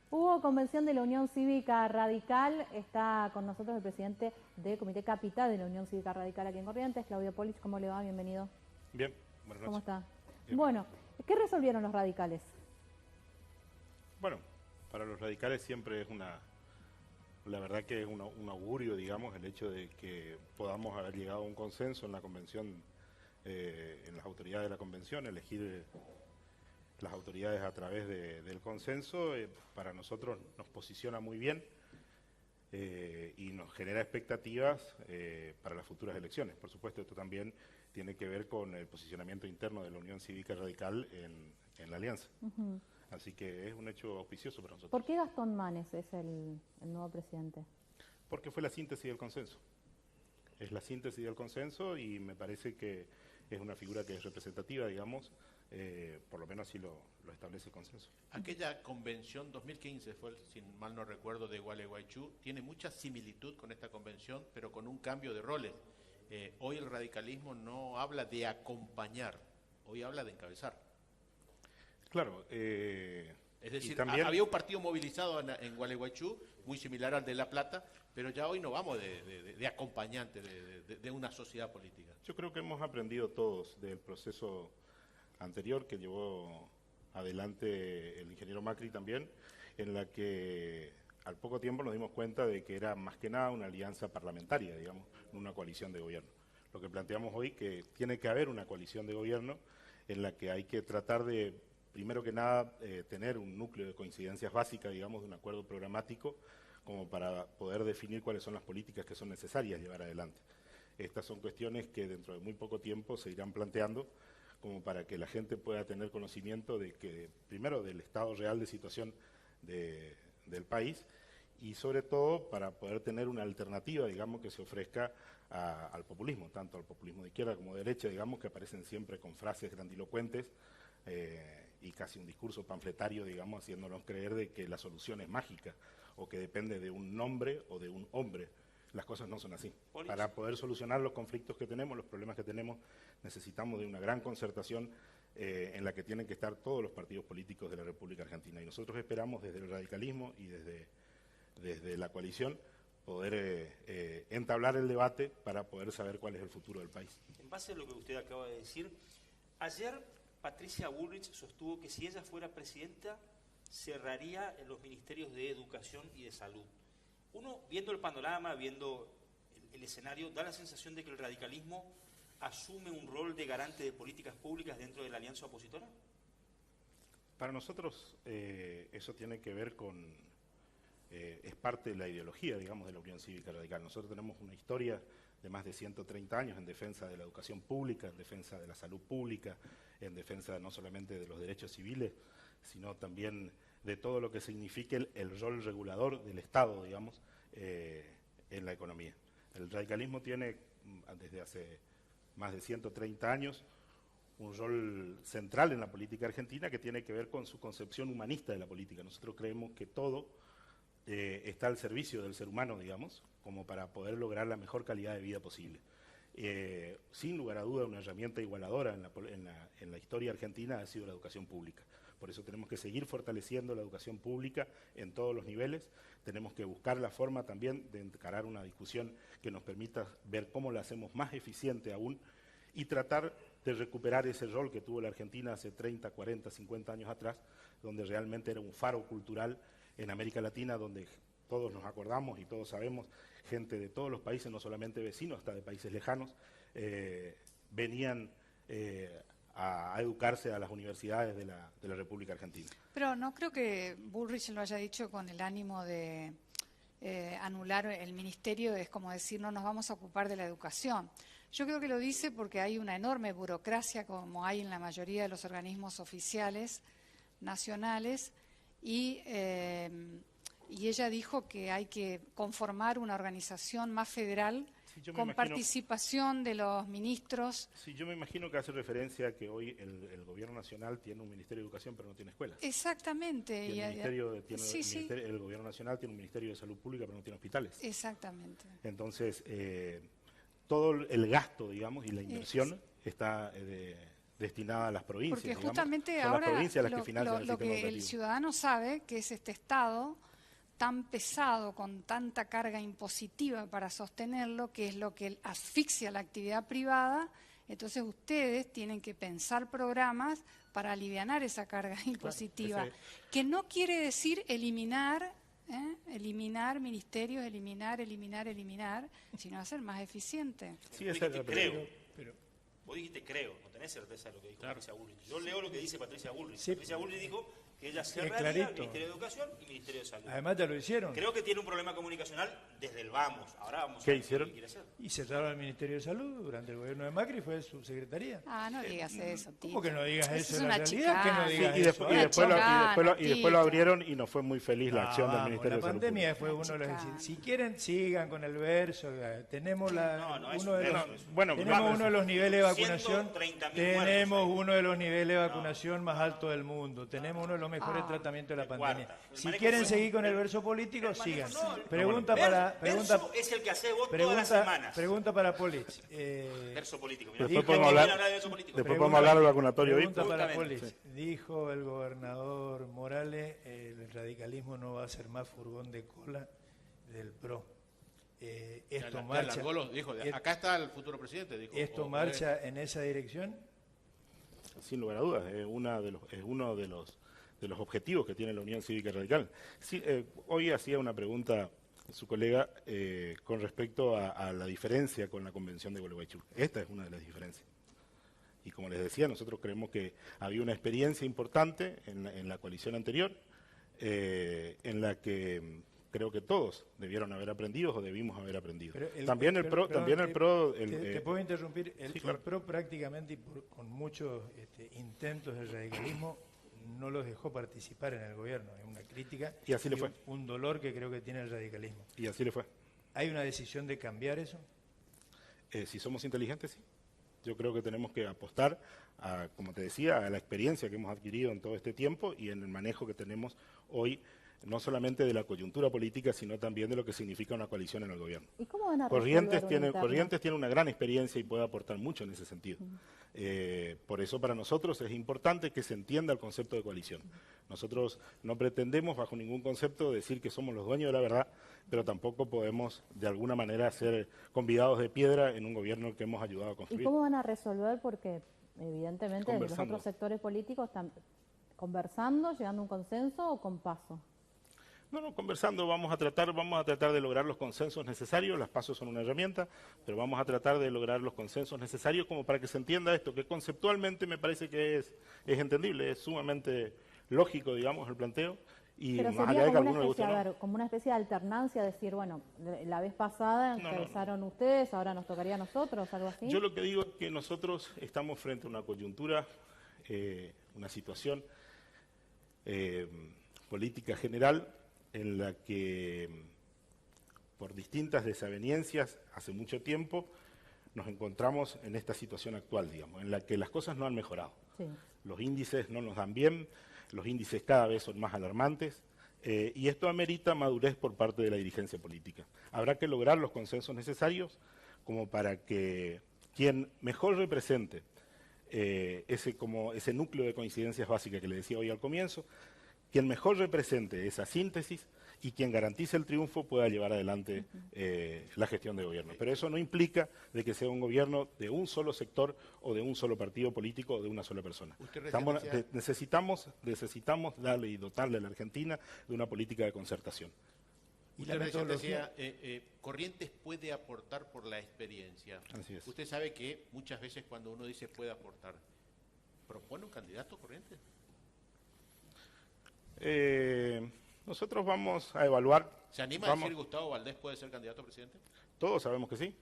Hubo convención de la Unión Cívica Radical, está con nosotros el presidente del Comité Capital de la Unión Cívica Radical aquí en Corrientes, Claudio Polich. ¿Cómo le va? Bienvenido. Bien, buenas ¿Cómo noches. está? Bien. Bueno, ¿qué resolvieron los radicales? Bueno, para los radicales siempre es la verdad que es un augurio, digamos, el hecho de que podamos haber llegado a un consenso en la convención, en las autoridades de la convención, elegir las autoridades a través del consenso, para nosotros nos posiciona muy bien y nos genera expectativas para las futuras elecciones. Por supuesto, esto también tiene que ver con el posicionamiento interno de la Unión Cívica Radical en la alianza. Así que es un hecho auspicioso para nosotros. ¿Por qué Gastón Manes es el nuevo presidente? Porque fue la síntesis del consenso. Es la síntesis del consenso y me parece que es una figura que es representativa, digamos, por lo menos así lo establece el consenso. Aquella convención 2015 fue, si mal no recuerdo, de Gualeguaychú, tiene mucha similitud con esta convención, pero con un cambio de roles. Hoy el radicalismo no habla de acompañar, hoy habla de encabezar. Claro. Es decir, también, había un partido movilizado en Gualeguaychú, muy similar al de La Plata, pero ya hoy no vamos de acompañante de una sociedad política. yo creo que hemos aprendido todos del proceso anterior que llevó adelante el ingeniero Macri también, en la que al poco tiempo nos dimos cuenta de que era más que nada una alianza parlamentaria, digamos, una coalición de gobierno. Lo que planteamos hoy que tiene que haber una coalición de gobierno en la que hay que tratar de, primero que nada, tener un núcleo de coincidencias básicas, digamos, de un acuerdo programático, como para poder definir cuáles son las políticas que son necesarias llevar adelante. Estas son cuestiones que dentro de muy poco tiempo se irán planteando, como para que la gente pueda tener conocimiento de que, primero, del estado real de situación del país y sobre todo para poder tener una alternativa, digamos, que se ofrezca al populismo, tanto al populismo de izquierda como de derecha, digamos, que aparecen siempre con frases grandilocuentes y casi un discurso panfletario, digamos, haciéndonos creer de que la solución es mágica o que depende de un nombre o de un hombre. Las cosas no son así. Para poder solucionar los conflictos que tenemos, los problemas que tenemos, necesitamos de una gran concertación en la que tienen que estar todos los partidos políticos de la República Argentina. Y nosotros esperamos desde el radicalismo y desde la coalición poder entablar el debate para poder saber cuál es el futuro del país. En base a lo que usted acaba de decir, ayer Patricia Bullrich sostuvo que si ella fuera presidenta cerraría en los ministerios de Educación y de Salud. Uno, viendo el panorama, viendo el escenario, da la sensación de que el radicalismo asume un rol de garante de políticas públicas dentro de la alianza opositora. Para nosotros eso tiene que ver con, es parte de la ideología, digamos, de la Unión Cívica Radical. Nosotros tenemos una historia de más de 130 años en defensa de la educación pública, en defensa de la salud pública, en defensa no solamente de los derechos civiles, sino también de todo lo que signifique el rol regulador del Estado, digamos, en la economía. El radicalismo tiene, desde hace más de 130 años, un rol central en la política argentina que tiene que ver con su concepción humanista de la política. Nosotros creemos que todo está al servicio del ser humano, digamos, como para poder lograr la mejor calidad de vida posible. Sin lugar a duda, una herramienta igualadora en la historia argentina ha sido la educación pública. Por eso tenemos que seguir fortaleciendo la educación pública en todos los niveles. Tenemos que buscar la forma también de encarar una discusión que nos permita ver cómo la hacemos más eficiente aún y tratar de recuperar ese rol que tuvo la Argentina hace 30, 40, 50 años atrás, donde realmente era un faro cultural en América Latina, donde todos nos acordamos y todos sabemos, gente de todos los países, no solamente vecinos, hasta de países lejanos, venían a educarse a las universidades de la República Argentina. Pero no creo que Bullrich lo haya dicho con el ánimo de anular el ministerio, es como decir, no nos vamos a ocupar de la educación. Yo creo que lo dice porque hay una enorme burocracia, como hay en la mayoría de los organismos oficiales nacionales, y ella dijo que hay que conformar una organización más federal con participación de los ministros. Sí, yo me imagino que hace referencia a que hoy el gobierno nacional tiene un Ministerio de Educación, pero no tiene escuelas. Exactamente. Y el gobierno nacional tiene un Ministerio de Salud Pública, pero no tiene hospitales. Exactamente. Entonces, todo el gasto, digamos, y la inversión está destinada a las provincias. Porque digamos. justamente Son las ahora provincias las que financian el lo sistema que el educativo. ciudadano sabe que es este Estado tan pesado, con tanta carga impositiva para sostenerlo, que es lo que asfixia la actividad privada. Entonces ustedes tienen que pensar programas para alivianar esa carga impositiva, que no quiere decir eliminar ministerios, eliminar, sino hacer más eficiente. Sí, esa es la creo. Pero Vos dijiste creo, no tenés certeza de lo que dijo Patricia Bullrich. Yo Sí. leo lo que dice Patricia Bullrich. Sí. Patricia Bullrich dijo que ella Es cerraría clarito. Ministerio de Educación y Ministerio de Salud. además ya lo hicieron. Creo que tiene un problema comunicacional desde el vamos. Ahora vamos ¿Qué a ver hicieron? qué quiere hacer. Y cerraron el Ministerio de Salud durante el gobierno de Macri, fue subsecretaría. Ah, no digas eso, Tito. ¿Cómo que no digas Eso eso? es En una la realidad que no chicana. digas Y eso. después, y Una después lo, y chicana, después lo- y después lo Tito. abrieron y no fue muy feliz la acción del Vamos, Ministerio la de Salud pandemia Pública. fue uno de los... Chicana. Si quieren, sigan con el verso. Tenemos No, es uno un de los, verso, es un- Bueno, tenemos vamos. uno de los niveles de vacunación. 130.000 Tenemos muertos uno de los niveles de vacunación más altos del mundo. Tenemos uno de los mejores Ah. tratamientos de la De pandemia. cuarta. El Si manejo quieren fue- seguir con el verso político, sigan. Pregunta Verso para... es el que hace vos todas las semanas. Pregunta para Polich. Verso político. Mirá, Después ¿quién podemos viene a hablar- de verso político? después podemos hablar del vacunatorio. Pregunta ¿viste? para Justamente. Polich. Dijo el gobernador Morales, el radicalismo no va a ser más furgón de cola del PRO. Esto marcha, dijo, et- acá está el futuro presidente, dijo. esto marcha en esa dirección. Sin lugar a dudas, es uno de los objetivos que tiene la Unión Cívica Radical. Sí, hoy hacía una pregunta su colega con respecto a la diferencia con la Convención de Gualeguaychú. Esta es una de las diferencias. Y como les decía, nosotros creemos que había una experiencia importante en la coalición anterior, en la que creo que todos debieron haber aprendido o debimos haber aprendido. Pero También el PRO, te puedo interrumpir. sí, claro. El PRO prácticamente, y con muchos intentos del radicalismo, no los dejó participar en el gobierno. Es una crítica Y así le fue. un dolor que creo que tiene el radicalismo. Y así le fue. ¿Hay una decisión de cambiar eso? Si somos inteligentes, sí. Yo creo que tenemos que apostar, como te decía, a la experiencia que hemos adquirido en todo este tiempo y en el manejo que tenemos hoy, no solamente de la coyuntura política, sino también de lo que significa una coalición en el gobierno. ¿Y cómo van a Corrientes resolver tiene, una interna? Corrientes tiene una gran experiencia y puede aportar mucho en ese sentido. Por eso para nosotros es importante que se entienda el concepto de coalición. Nosotros no pretendemos bajo ningún concepto decir que somos los dueños de la verdad, pero tampoco podemos de alguna manera ser convidados de piedra en un gobierno que hemos ayudado a ¿Y construir. cómo van a resolver? Porque evidentemente los Conversando. otros sectores políticos están conversando, llegando a un consenso o con paso. No, conversando vamos a tratar de lograr los consensos necesarios, las pasos son una herramienta, pero vamos a tratar de lograr los consensos necesarios como para que se entienda esto, que conceptualmente me parece que es entendible, es sumamente lógico, digamos, el planteo, y Pero más sería allá de que a como alguno le guste o no. como una especie de alternancia, decir, bueno, la vez pasada No. empezaron ustedes, ahora nos tocaría a nosotros, algo así. Yo lo que digo es que nosotros estamos frente a una coyuntura, una situación política general en la que, por distintas desavenencias, hace mucho tiempo, nos encontramos en esta situación actual, digamos, en la que las cosas no han mejorado. Sí. Los índices no nos dan bien, los índices cada vez son más alarmantes, y esto amerita madurez por parte de la dirigencia política. Habrá que lograr los consensos necesarios como para que quien mejor represente ese núcleo de coincidencias básicas que le decía hoy al comienzo, quien mejor represente esa síntesis y quien garantice el triunfo pueda llevar adelante la gestión de gobierno. Pero eso no implica de que sea un gobierno de un solo sector o de un solo partido político o de una sola persona. Usted recién Necesitamos darle y dotarle a la Argentina de una política de concertación. Y Usted la recién metodología... decía, Corrientes puede aportar por la experiencia. Así es. Usted sabe que muchas veces cuando uno dice puede aportar, ¿propone un candidato Corrientes? Nosotros vamos a evaluar. ¿Se anima a decir Gustavo Valdés puede ser candidato a presidente? Todos sabemos que sí.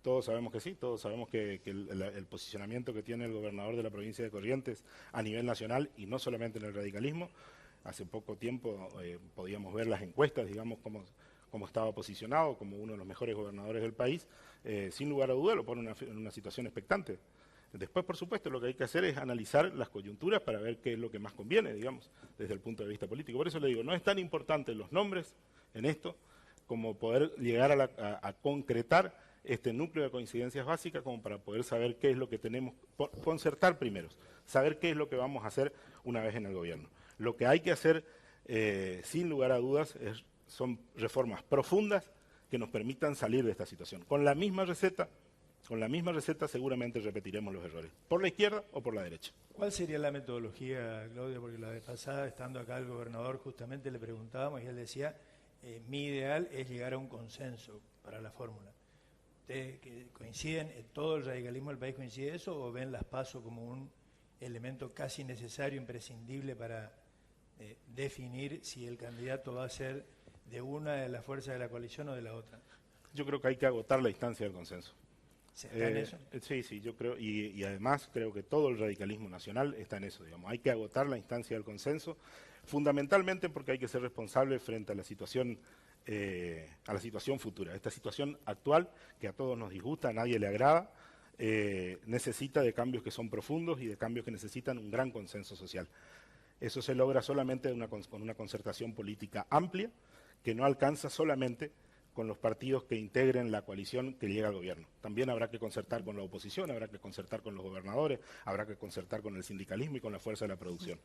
Todos sabemos que sí. Todos sabemos que el posicionamiento que tiene el gobernador de la provincia de Corrientes a nivel nacional y no solamente en el radicalismo. Hace poco tiempo podíamos ver las encuestas, digamos, cómo estaba posicionado como uno de los mejores gobernadores del país. Sin lugar a duda lo pone en una situación expectante. Después, por supuesto, lo que hay que hacer es analizar las coyunturas para ver qué es lo que más conviene, digamos, desde el punto de vista político. Por eso le digo, no es tan importante los nombres en esto como poder llegar a concretar este núcleo de coincidencias básicas como para poder saber qué es lo que tenemos, concertar primero, saber qué es lo que vamos a hacer una vez en el gobierno. Lo que hay que hacer, sin lugar a dudas, son reformas profundas que nos permitan salir de esta situación. Con la misma receta seguramente repetiremos los errores, por la izquierda o por la derecha. ¿Cuál sería la metodología, Claudio? Porque la vez pasada, estando acá el gobernador, justamente le preguntábamos y él decía, mi ideal es llegar a un consenso para la fórmula. ¿Ustedes coinciden, todo el radicalismo del país coincide eso o ven las PASO como un elemento casi necesario, imprescindible para definir si el candidato va a ser de una de las fuerzas de la coalición o de la otra? Yo creo que hay que agotar la instancia del consenso. ¿Se está en eso? Sí, yo creo, y además creo que todo el radicalismo nacional está en eso, digamos. Hay que agotar la instancia del consenso, fundamentalmente porque hay que ser responsable frente a la situación futura. Esta situación actual, que a todos nos disgusta, a nadie le agrada, necesita de cambios que son profundos y de cambios que necesitan un gran consenso social. Eso se logra solamente con una concertación política amplia, que no alcanza solamente con los partidos que integren la coalición que llega al gobierno. También habrá que concertar con la oposición, habrá que concertar con los gobernadores, habrá que concertar con el sindicalismo y con la fuerza de la producción.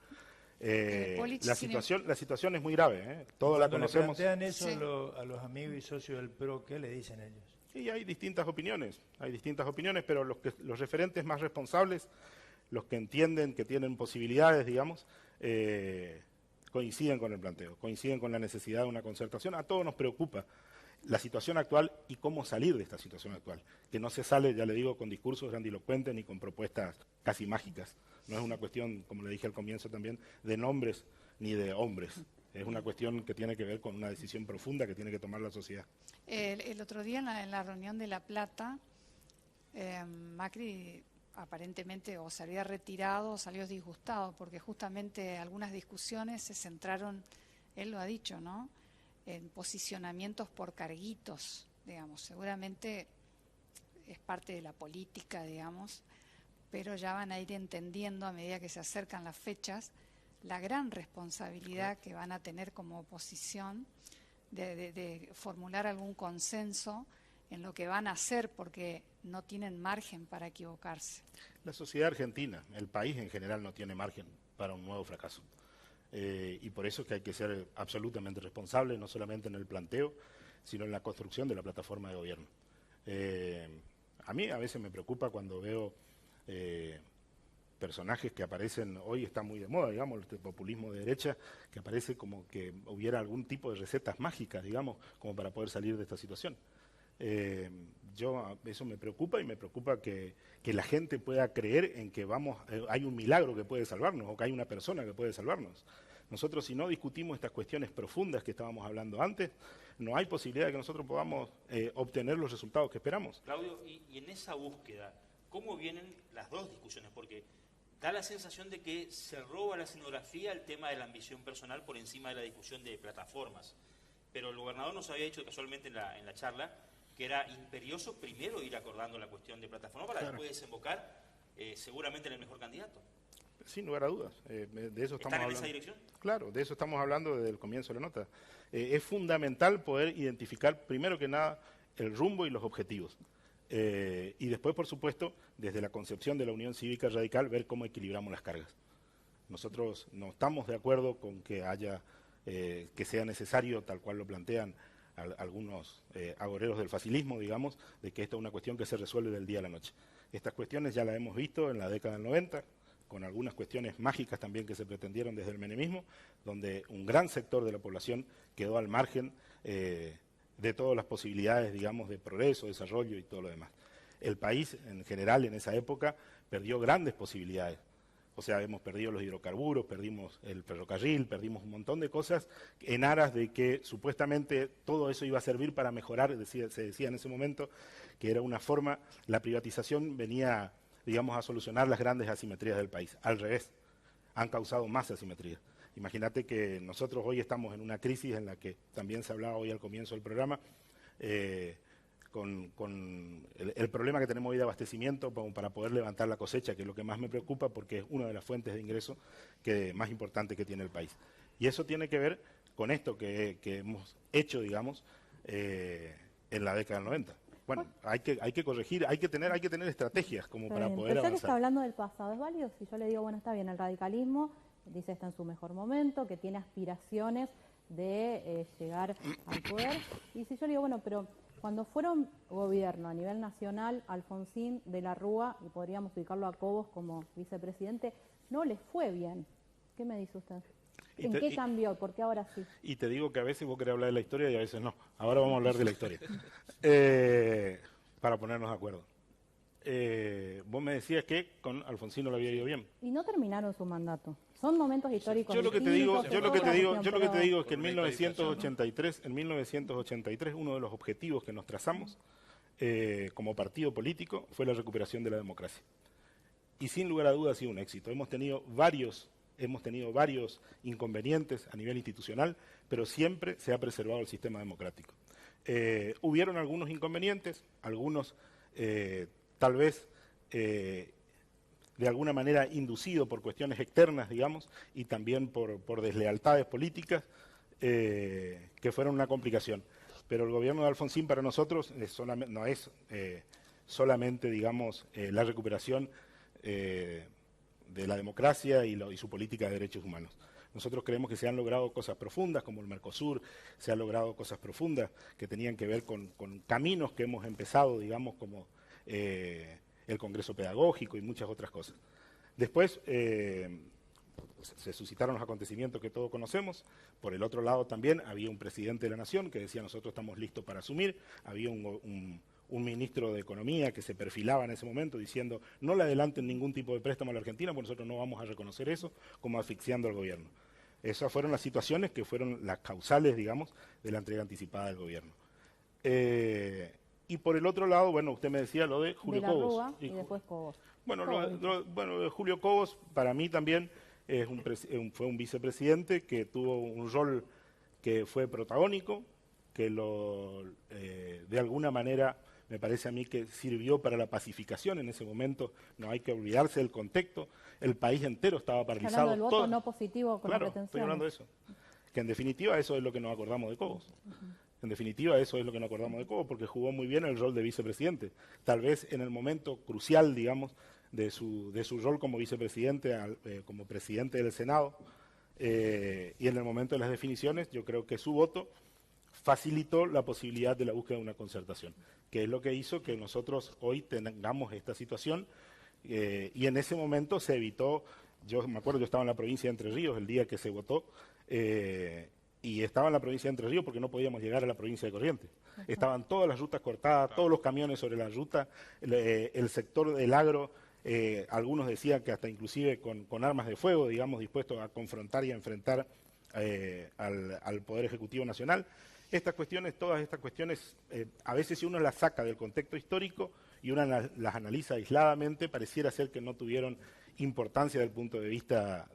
La situación es muy grave, todos la conocemos. Cuando plantean eso a los amigos y socios del PRO, ¿qué le dicen ellos? Y hay distintas opiniones, pero los referentes más responsables, los que entienden que tienen posibilidades, digamos, coinciden con el planteo, coinciden con la necesidad de una concertación. A todos nos preocupa la situación actual y cómo salir de esta situación actual, que no se sale, ya le digo, con discursos grandilocuentes ni con propuestas casi mágicas. No es una cuestión, como le dije al comienzo también, de nombres ni de hombres. Es una cuestión que tiene que ver con una decisión profunda que tiene que tomar la sociedad. El otro día en la reunión de La Plata, Macri aparentemente o se había retirado o salió disgustado, porque justamente algunas discusiones se centraron, él lo ha dicho, ¿no?, en posicionamientos por carguitos, digamos. Seguramente es parte de la política, digamos, pero ya van a ir entendiendo a medida que se acercan las fechas la gran responsabilidad que van a tener como oposición de formular algún consenso en lo que van a hacer, porque no tienen margen para equivocarse. La sociedad argentina, el país en general, no tiene margen para un nuevo fracaso. Y por eso es que hay que ser absolutamente responsable, no solamente en el planteo, sino en la construcción de la plataforma de gobierno. A mí a veces me preocupa cuando veo personajes que aparecen, hoy está muy de moda, digamos, el populismo de derecha, que aparece como que hubiera algún tipo de recetas mágicas, digamos, como para poder salir de esta situación. Eso me preocupa, y me preocupa que la gente pueda creer en que hay un milagro que puede salvarnos, o que hay una persona que puede salvarnos. Nosotros, si no discutimos estas cuestiones profundas que estábamos hablando antes, no hay posibilidad de que nosotros podamos obtener los resultados que esperamos. Claudio, y en esa búsqueda, ¿cómo vienen las dos discusiones? Porque da la sensación de que se roba la escenografía el tema de la ambición personal por encima de la discusión de plataformas. Pero el gobernador nos había dicho casualmente en la charla que era imperioso primero ir acordando la cuestión de plataforma para después desembocar seguramente en el mejor candidato. Sin lugar a dudas. De eso estamos hablando. ¿Están en esa dirección? Claro, de eso estamos hablando desde el comienzo de la nota. Es fundamental poder identificar, primero que nada, el rumbo y los objetivos. Y después, por supuesto, desde la concepción de la Unión Cívica Radical, ver cómo equilibramos las cargas. Nosotros no estamos de acuerdo con que que sea necesario, tal cual lo plantean algunos agoreros del facilismo, digamos, de que esta es una cuestión que se resuelve del día a la noche. Estas cuestiones ya las hemos visto en la década del 90, con algunas cuestiones mágicas también que se pretendieron desde el menemismo, donde un gran sector de la población quedó al margen de todas las posibilidades, digamos, de progreso, desarrollo y todo lo demás. El país, en general, en esa época, perdió grandes posibilidades. O sea, hemos perdido los hidrocarburos, perdimos el ferrocarril, perdimos un montón de cosas en aras de que supuestamente todo eso iba a servir para mejorar, se decía en ese momento que era una forma, la privatización venía, digamos, a solucionar las grandes asimetrías del país. Al revés, han causado más asimetrías. Imagínate que nosotros hoy estamos en una crisis en la que también se hablaba hoy al comienzo del programa, con el problema que tenemos hoy de abastecimiento para poder levantar la cosecha, que es lo que más me preocupa porque es una de las fuentes de ingreso más importantes que tiene el país. Y eso tiene que ver con esto que hemos hecho, digamos, en la década del 90. Bueno, hay que corregir, hay que tener estrategias como Está para bien, poder pero ya que está avanzar. hablando del pasado, ¿es válido si yo le digo, bueno, está bien, el radicalismo dice está en su mejor momento, que tiene aspiraciones de llegar al poder? Y si yo le digo, bueno, pero cuando fueron gobierno a nivel nacional, Alfonsín de la Rúa, y podríamos ubicarlo a Cobos como vicepresidente, no les fue bien. ¿Qué me dice usted? ¿En qué cambió? ¿Por qué ahora sí? Y te digo que a veces vos querés hablar de la historia y a veces no. Ahora vamos a hablar de la historia. Para ponernos de acuerdo. Vos me decías que con Alfonsín no le había ido bien. Y no terminaron su mandato. Son momentos históricos. Yo lo que te digo es que en Por una 1983 uno de los objetivos que nos trazamos como partido político fue la recuperación de la democracia. Y sin lugar a dudas ha sido un éxito. Hemos tenido varios inconvenientes a nivel institucional, pero siempre se ha preservado el sistema democrático. Hubieron algunos inconvenientes, algunos tal vez de alguna manera inducido por cuestiones externas, digamos, y también por deslealtades políticas que fueron una complicación. Pero el gobierno de Alfonsín para nosotros no es solamente, digamos, la recuperación de la democracia y su política de derechos humanos. Nosotros creemos que se han logrado cosas profundas, como el Mercosur, se han logrado cosas profundas que tenían que ver con caminos que hemos empezado, digamos, como el Congreso Pedagógico y muchas otras cosas. Después se suscitaron los acontecimientos que todos conocemos. Por el otro lado también había un presidente de la Nación que decía nosotros estamos listos para asumir, había un ministro de Economía que se perfilaba en ese momento diciendo no le adelanten ningún tipo de préstamo a la Argentina porque nosotros no vamos a reconocer eso, como asfixiando al gobierno. Esas fueron las situaciones que fueron las causales, digamos, de la entrega anticipada del gobierno. Y por el otro lado, bueno, usted me decía lo de Julio Cobos. Rúa y después Cobos. Bueno, lo de Julio Cobos para mí también fue un vicepresidente que tuvo un rol que fue protagónico, que de alguna manera me parece a mí que sirvió para la pacificación en ese momento. No hay que olvidarse del contexto. El país entero estaba paralizado. Hablando del voto no positivo con claro, la pretensión. Estoy hablando de eso. Que en definitiva eso es lo que nos acordamos de Cobos. En definitiva eso es lo que nos acordamos de Cobos, porque jugó muy bien el rol de vicepresidente. Tal vez en el momento crucial, digamos, de su rol como vicepresidente, como presidente del Senado, y en el momento de las definiciones, yo creo que su voto facilitó la posibilidad de la búsqueda de una concertación, que es lo que hizo que nosotros hoy tengamos esta situación, y en ese momento se evitó. Yo me acuerdo, yo estaba en la provincia de Entre Ríos el día que se votó, y estaba en la provincia de Entre Ríos porque no podíamos llegar a la provincia de Corrientes. Estaban todas las rutas cortadas, todos los camiones sobre la ruta, el sector del agro, algunos decían que hasta inclusive con armas de fuego, digamos, dispuestos a confrontar y a enfrentar al Poder Ejecutivo Nacional. Todas estas cuestiones, a veces si uno las saca del contexto histórico y uno las analiza aisladamente, pareciera ser que no tuvieron importancia del punto de vista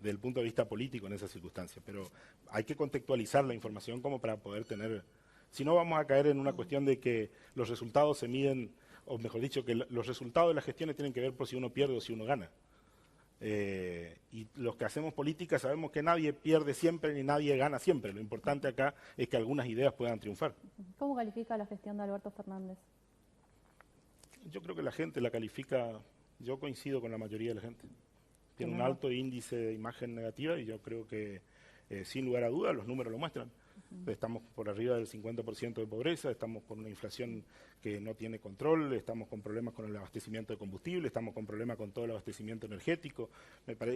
político en esa circunstancia, pero hay que contextualizar la información como para poder tener, si no vamos a caer en una cuestión de que los resultados se miden, o mejor dicho, que los resultados de las gestiones tienen que ver por si uno pierde o si uno gana. Y los que hacemos política sabemos que nadie pierde siempre ni nadie gana siempre. Lo importante acá es que algunas ideas puedan triunfar. ¿Cómo califica la gestión de Alberto Fernández? Yo creo que la gente la califica, yo coincido con la mayoría de la gente. Tiene un alto índice de imagen negativa y yo creo que sin lugar a dudas los números lo muestran. Estamos por arriba del 50% de pobreza, estamos con una inflación que no tiene control, estamos con problemas con el abastecimiento de combustible, estamos con problemas con todo el abastecimiento energético,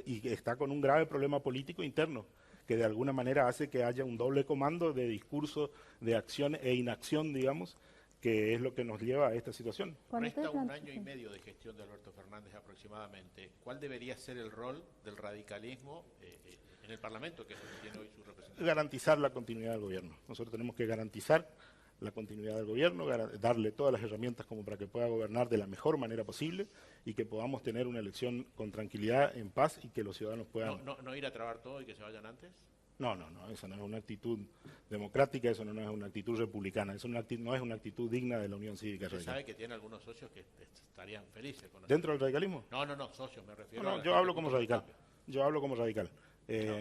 y está con un grave problema político interno que de alguna manera hace que haya un doble comando de discurso, de acción e inacción, digamos, que es lo que nos lleva a esta situación. Resta un año y medio de gestión de Alberto Fernández aproximadamente. ¿Cuál debería ser el rol del radicalismo en el Parlamento, que es lo que tiene hoy su representante? Garantizar la continuidad del gobierno. Nosotros tenemos que garantizar la continuidad del gobierno, darle todas las herramientas como para que pueda gobernar de la mejor manera posible y que podamos tener una elección con tranquilidad, en paz, y que los ciudadanos puedan... ¿No ir a trabar todo y que se vayan antes? No, esa no es una actitud democrática, eso no es una actitud republicana, eso no es una actitud digna de la Unión Cívica Radical. ¿Usted sabe que tiene algunos socios que estarían felices con eso? ¿Dentro del radicalismo? No, socios, me refiero No, yo hablo como radical. Yo hablo como radical.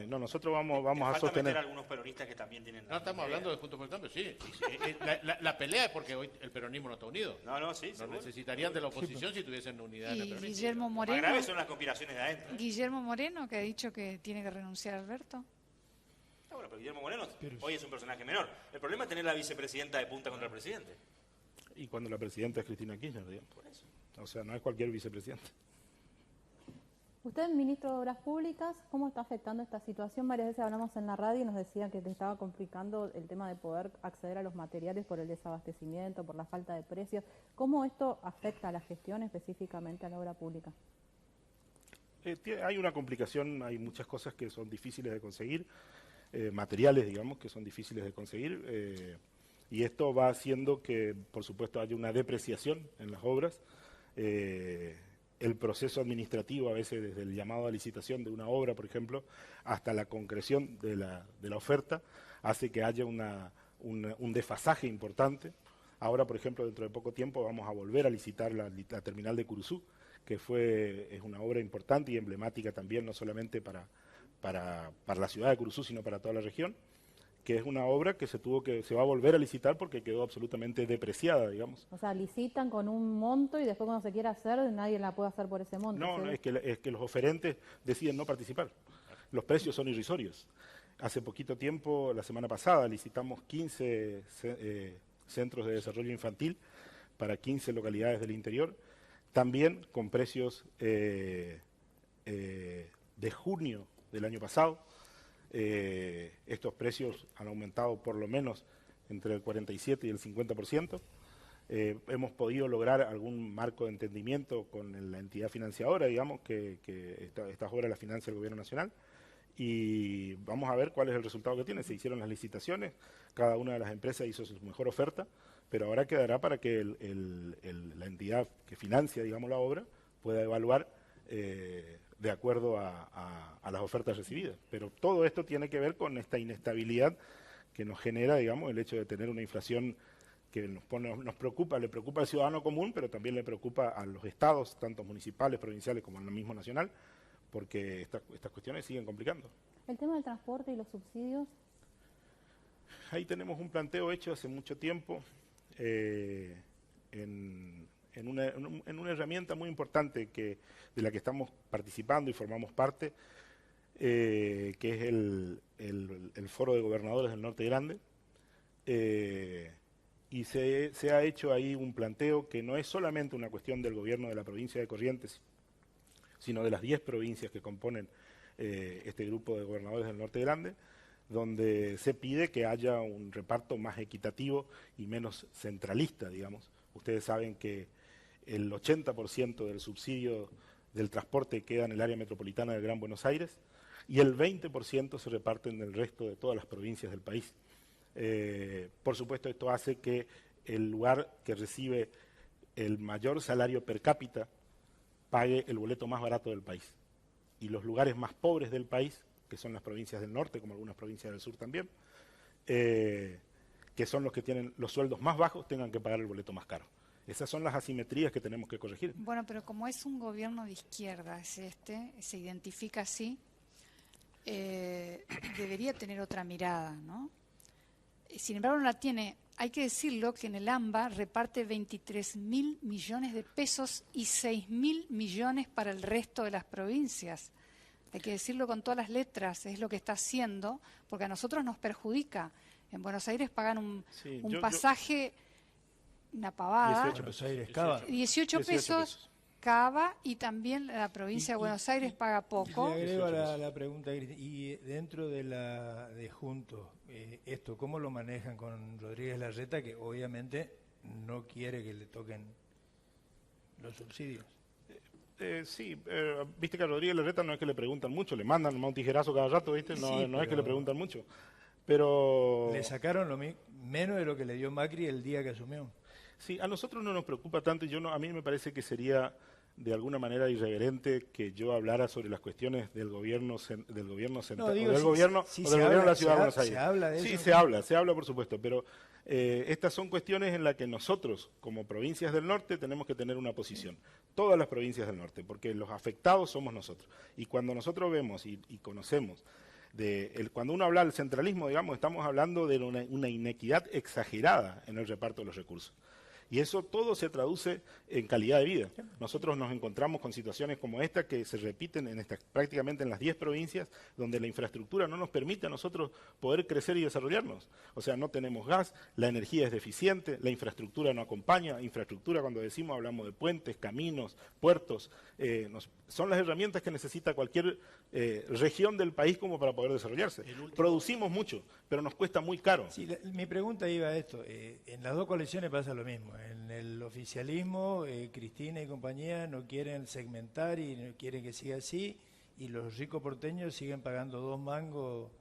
No, nosotros vamos a falta sostener. meter a algunos peronistas que también tienen... No, estamos hablando de Juntos por el Cambio, sí. La pelea es porque hoy el peronismo no está unido. No, sí, No seguro. necesitarían de la oposición si tuviesen unidad en el Y peronismo. Guillermo Lo más Moreno, grave son las conspiraciones de adentro. Guillermo Moreno, que ha dicho que tiene que renunciar Alberto. Bueno, pero Guillermo Moreno hoy es un personaje menor. El problema es tener la vicepresidenta de punta contra el presidente. Y cuando la presidenta es Cristina Kirchner, digamos. Por eso. O sea, no es cualquier vicepresidente. Usted, ministro de Obras Públicas, ¿cómo está afectando esta situación? Varias veces hablamos en la radio y nos decían que te estaba complicando el tema de poder acceder a los materiales por el desabastecimiento, por la falta de precios. ¿Cómo esto afecta a la gestión, específicamente a la obra pública? Hay una complicación, hay muchas cosas que son difíciles de conseguir, materiales, digamos, que son difíciles de conseguir, y esto va haciendo que, por supuesto, haya una depreciación en las obras. El proceso administrativo, a veces desde el llamado a licitación de una obra, por ejemplo, hasta la concreción de la oferta, hace que haya un desfasaje importante. Ahora, por ejemplo, dentro de poco tiempo vamos a volver a licitar la terminal de Curuzú, que es una obra importante y emblemática también, no solamente para la ciudad de Curuzú, sino para toda la región, que es una obra que se va a volver a licitar porque quedó absolutamente depreciada, digamos. O sea, licitan con un monto y después cuando se quiera hacer, nadie la puede hacer por ese monto. No, ¿sí? es que los oferentes deciden no participar. Los precios son irrisorios. Hace poquito tiempo, la semana pasada, licitamos 15 centros de desarrollo infantil para 15 localidades del interior, también con precios de junio del año pasado. Estos precios han aumentado por lo menos entre el 47 y el 50%. Hemos podido lograr algún marco de entendimiento con la entidad financiadora, digamos, que estas obras las financia el Gobierno Nacional, y vamos a ver cuál es el resultado que tiene. Se hicieron las licitaciones, cada una de las empresas hizo su mejor oferta, pero ahora quedará para que la entidad que financia, digamos, la obra pueda evaluar de acuerdo a las ofertas recibidas. Pero todo esto tiene que ver con esta inestabilidad que nos genera, digamos, el hecho de tener una inflación que nos preocupa, le preocupa al ciudadano común, pero también le preocupa a los estados, tanto municipales, provinciales como en el mismo nacional, porque estas cuestiones siguen complicando. El tema del transporte y los subsidios. Ahí tenemos un planteo hecho hace mucho tiempo en una herramienta muy importante de la que estamos participando y formamos parte, que es el Foro de Gobernadores del Norte Grande, y se ha hecho ahí un planteo que no es solamente una cuestión del gobierno de la provincia de Corrientes, sino de las 10 provincias que componen este grupo de gobernadores del Norte Grande, donde se pide que haya un reparto más equitativo y menos centralista, digamos. Ustedes saben que el 80% del subsidio del transporte queda en el área metropolitana del Gran Buenos Aires y el 20% se reparte en el resto de todas las provincias del país. Por supuesto, esto hace que el lugar que recibe el mayor salario per cápita pague el boleto más barato del país. Y los lugares más pobres del país, que son las provincias del norte, como algunas provincias del sur también, que son los que tienen los sueldos más bajos, tengan que pagar el boleto más caro. Esas son las asimetrías que tenemos que corregir. Bueno, pero como es un gobierno de izquierda, se identifica así, debería tener otra mirada, ¿no? Sin embargo, no la tiene. Hay que decirlo que en el AMBA reparte 23.000 millones de pesos y 6.000 millones para el resto de las provincias. Hay que decirlo con todas las letras, es lo que está haciendo, porque a nosotros nos perjudica. En Buenos Aires pagan un pasaje, una pavada, 18 Buenos Aires, Cava. 18 pesos. Cava, y también la provincia de Buenos Aires paga poco. Le agrego a la pregunta, y dentro de Juntos, esto, ¿cómo lo manejan con Rodríguez Larreta, que obviamente no quiere que le toquen los subsidios? Viste que a Rodríguez Larreta no es que le preguntan mucho, le mandan un tijerazo cada rato, ¿viste? No es que le preguntan mucho. Pero le sacaron menos de lo que le dio Macri el día que asumió. Sí, a nosotros no nos preocupa tanto, y a mí me parece que sería de alguna manera irreverente que yo hablara sobre las cuestiones del gobierno central, No, digo, o del gobierno de la Ciudad de Buenos Aires. ¿Se habla de sí, eso? se habla por supuesto, pero estas son cuestiones en las que nosotros, como provincias del norte, tenemos que tener una posición. Todas las provincias del norte, porque los afectados somos nosotros. Y cuando nosotros vemos y conocemos, cuando uno habla del centralismo, digamos, estamos hablando de una inequidad exagerada en el reparto de los recursos. Y eso todo se traduce en calidad de vida. Nosotros nos encontramos con situaciones como esta que se repiten prácticamente en las 10 provincias, donde la infraestructura no nos permite a nosotros poder crecer y desarrollarnos. O sea, no tenemos gas, la energía es deficiente, la infraestructura no acompaña. Infraestructura, cuando decimos, hablamos de puentes, caminos, puertos. Son las herramientas que necesita cualquier región del país como para poder desarrollarse. Producimos mucho, pero nos cuesta muy caro. Sí, mi pregunta iba a esto. En las dos coaliciones pasa lo mismo. En el oficialismo, Cristina y compañía no quieren segmentar y no quieren que siga así, y los ricos porteños siguen pagando 2 mangos,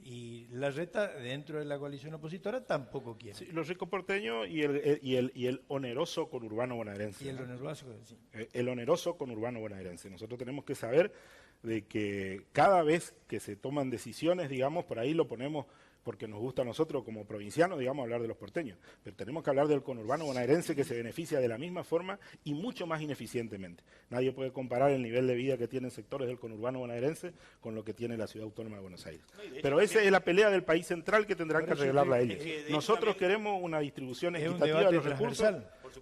y la reta dentro de la coalición opositora tampoco quiere. Sí, los ricos porteños y el oneroso conurbano bonaerense. Y el oneroso, sí. El oneroso conurbano bonaerense. Nosotros tenemos que saber de que cada vez que se toman decisiones, digamos, por ahí lo ponemos porque nos gusta a nosotros como provincianos, digamos, hablar de los porteños. Pero tenemos que hablar del conurbano bonaerense, que se beneficia de la misma forma y mucho más ineficientemente. Nadie puede comparar el nivel de vida que tienen sectores del conurbano bonaerense con lo que tiene la Ciudad Autónoma de Buenos Aires. Pero esa es la pelea del país central que tendrán que arreglarla ellos. Nosotros queremos una distribución equitativa de los recursos.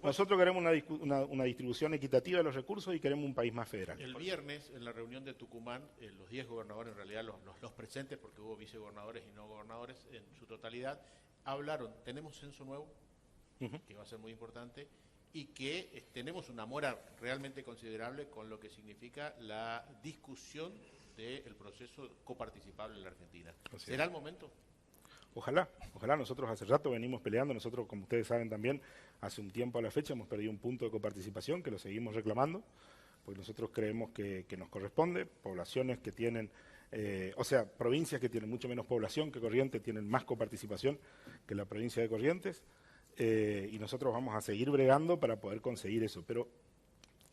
Nosotros queremos una distribución equitativa de los recursos y queremos un país más federal. El viernes, en la reunión de Tucumán, los 10 gobernadores, en realidad los presentes, porque hubo vicegobernadores y no gobernadores en su totalidad, hablaron, tenemos censo nuevo, que va a ser muy importante, y que tenemos una mora realmente considerable con lo que significa la discusión del proceso coparticipable en la Argentina. ¿Será el momento? Ojalá, nosotros hace rato venimos peleando, nosotros, como ustedes saben también, hace un tiempo a la fecha hemos perdido un punto de coparticipación que lo seguimos reclamando, porque nosotros creemos que nos corresponde, poblaciones que tienen, provincias que tienen mucho menos población que Corrientes tienen más coparticipación que la provincia de Corrientes, y nosotros vamos a seguir bregando para poder conseguir eso. Pero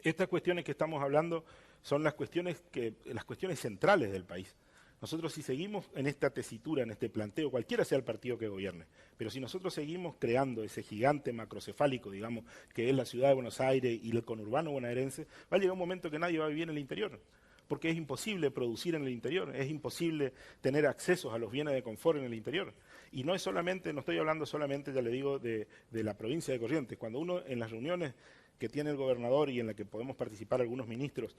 estas cuestiones que estamos hablando son las cuestiones centrales del país. Nosotros si seguimos en esta tesitura, en este planteo, cualquiera sea el partido que gobierne, pero si nosotros seguimos creando ese gigante macrocefálico, digamos, que es la Ciudad de Buenos Aires y el conurbano bonaerense, va a llegar un momento que nadie va a vivir en el interior, porque es imposible producir en el interior, es imposible tener accesos a los bienes de confort en el interior. Y no es solamente, no estoy hablando solamente, ya le digo, de la provincia de Corrientes. Cuando uno en las reuniones que tiene el gobernador y en la que podemos participar algunos ministros,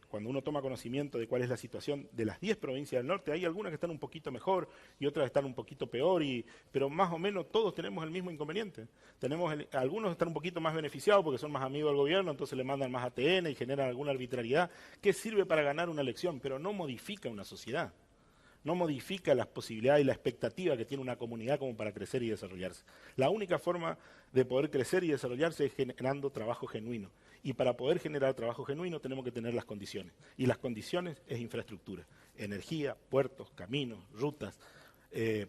cuando uno toma conocimiento de cuál es la situación de las 10 provincias del norte, hay algunas que están un poquito mejor y otras están un poquito peor, pero más o menos todos tenemos el mismo inconveniente. Algunos están un poquito más beneficiados porque son más amigos del gobierno, entonces le mandan más ATN y generan alguna arbitrariedad que sirve para ganar una elección, pero no modifica una sociedad. No modifica las posibilidades y la expectativa que tiene una comunidad como para crecer y desarrollarse. La única forma de poder crecer y desarrollarse es generando trabajo genuino. Y para poder generar trabajo genuino tenemos que tener las condiciones. Y las condiciones es infraestructura, energía, puertos, caminos, rutas,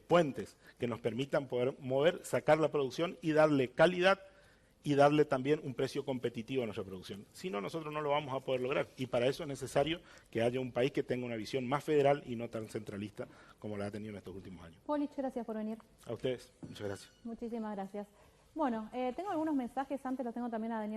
puentes, que nos permitan poder mover, sacar la producción y darle calidad y darle también un precio competitivo a nuestra producción. Si no, nosotros no lo vamos a poder lograr. Y para eso es necesario que haya un país que tenga una visión más federal y no tan centralista como la ha tenido en estos últimos años. Polich, gracias por venir. A ustedes, muchas gracias. Muchísimas gracias. Bueno, tengo algunos mensajes, antes los tengo también a Daniel.